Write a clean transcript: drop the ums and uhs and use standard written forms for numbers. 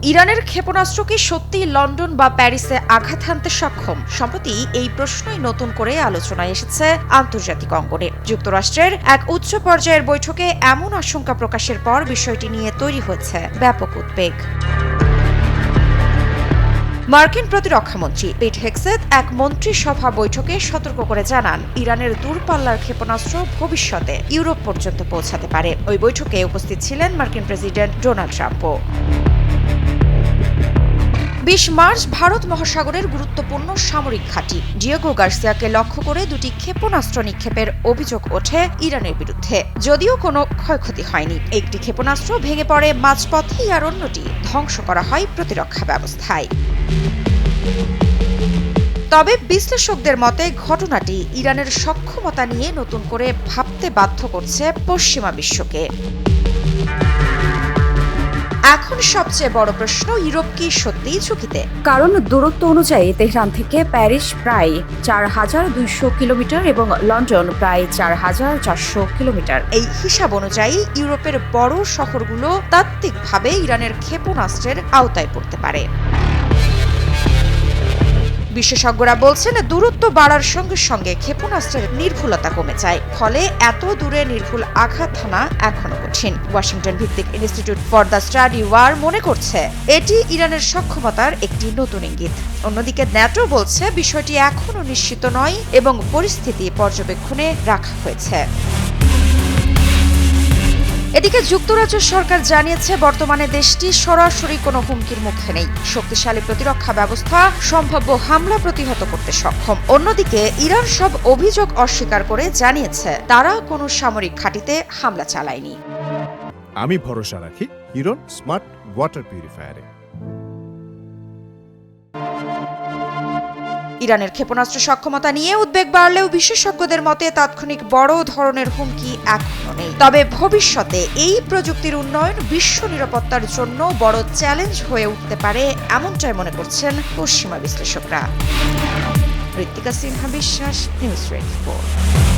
ইরানের ক্ষেপণাস্ত্র কি সত্যি লন্ডন বা প্যারিসে আঘাত হানতে সক্ষম? সম্প্রতি এই প্রশ্নই নতুন করে আলোচনায় এসেছে আন্তর্জাতিক অঙ্গনে। যুক্তরাষ্ট্রের এক উচ্চ পর্যায়ের বৈঠকে এমন আশঙ্কা প্রকাশের পর বিষয়টি নিয়ে তৈরি হয়েছে ব্যাপক উদ্বেগ। মার্কিন প্রতিরক্ষামন্ত্রী পিট হেগসেথ এক মন্ত্রিসভা বৈঠকে সতর্ক করে জানান, ইরানের দূরপাল্লার ক্ষেপণাস্ত্র ভবিষ্যতে ইউরোপ পর্যন্ত পৌঁছাতে পারে। ওই বৈঠকে উপস্থিত ছিলেন মার্কিন প্রেসিডেন্ট ডোনাল্ড ট্রাম্পও। ২০ মার্চ ভারত মহাসাগরের গুরুত্বপূর্ণ সামরিক ঘাঁটি ডিয়েগো গার্সিয়াকে লক্ষ্য করে দুটি ক্ষেপণাস্ত্র নিক্ষেপের অভিযোগ ওঠে ইরানের বিরুদ্ধে। যদিও কোনো ক্ষয়ক্ষতি হয়নি। একটি ক্ষেপণাস্ত্র ভেঙে পড়ে মাঝপথেই, আর অন্যটি ধ্বংস করা হয় প্রতিরক্ষা ব্যবস্থায়। তবে বিশ্লেষকদের মতে ঘটনাটি ইরানের সক্ষমতা নিয়ে নতুন করে ভাবতে বাধ্য করছে পশ্চিমা বিশ্বকে। এখন সবচেয়ে বড় প্রশ্ন, ইউরোপ কি সত্যিই ঝুঁকিতে? কারণ দূরত্ব অনুযায়ী তেহরান থেকে প্যারিস প্রায় ৪,২০০ কিলোমিটার এবং লন্ডন প্রায় ৪,৪০০ কিলোমিটার। এই হিসাব অনুযায়ী ইউরোপের বড় শহরগুলো তাত্ত্বিকভাবে ইরানের ক্ষেপণাস্ত্রের আওতায় পড়তে পারে। বিশেষজ্ঞরা বলছেন, দূরত্ব বাড়ার সঙ্গে সঙ্গে ক্ষেপণাস্ত্রের নির্ভুলতা কমে যায়। ফলে এত দূরে নির্ভুল আঘাত হানা এখনো কঠিন। ওয়াশিংটন ভিত্তিক institute for the study of war করছে এটি ইরানের সক্ষমতার একটি নতুন ইঙ্গিত। অন্যদিকে ন্যাটো বলছে বিষয়টি এখনো নিশ্চিত নয় এবং পরিস্থিতি পর্যবেক্ষণে রাখা হয়েছে। এদিকে যুক্তরাজ্য সরকার জানিয়েছে বর্তমানে দেশটি সরাসরি কোনো হুমকির মুখে নেই। শক্তিশালী প্রতিরক্ষা ব্যবস্থা সম্ভাব্য হামলা প্রতিহত করতে সক্ষম। অন্যদিকে ইরান সব অভিযোগ অস্বীকার করে জানিয়েছে তারা কোনো সামরিক ঘাঁটিতে হামলা চালায়নি। আমি ভরসা রাখি হিরন স্মার্ট ওয়াটার পিউরিফায়ারে। ইরানের ক্ষেপণাস্ত্র সক্ষমতা নিয়ে উদ্বেগ বাড়লেও বিশেষজ্ঞদের মতে তাৎক্ষণিক বড় ধরনের হুমকি এখনো নেই। তবে ভবিষ্যতে এই প্রযুক্তির উন্নয়ন বিশ্ব নিরাপত্তার জন্য বড় চ্যালেঞ্জ হয়ে উঠতে পারে, এমনটাই মনে করছেন পশ্চিমা বিশ্লেষকরা। ঋত্বিকা সিনহা বিশ্বাস, নিউজ 24।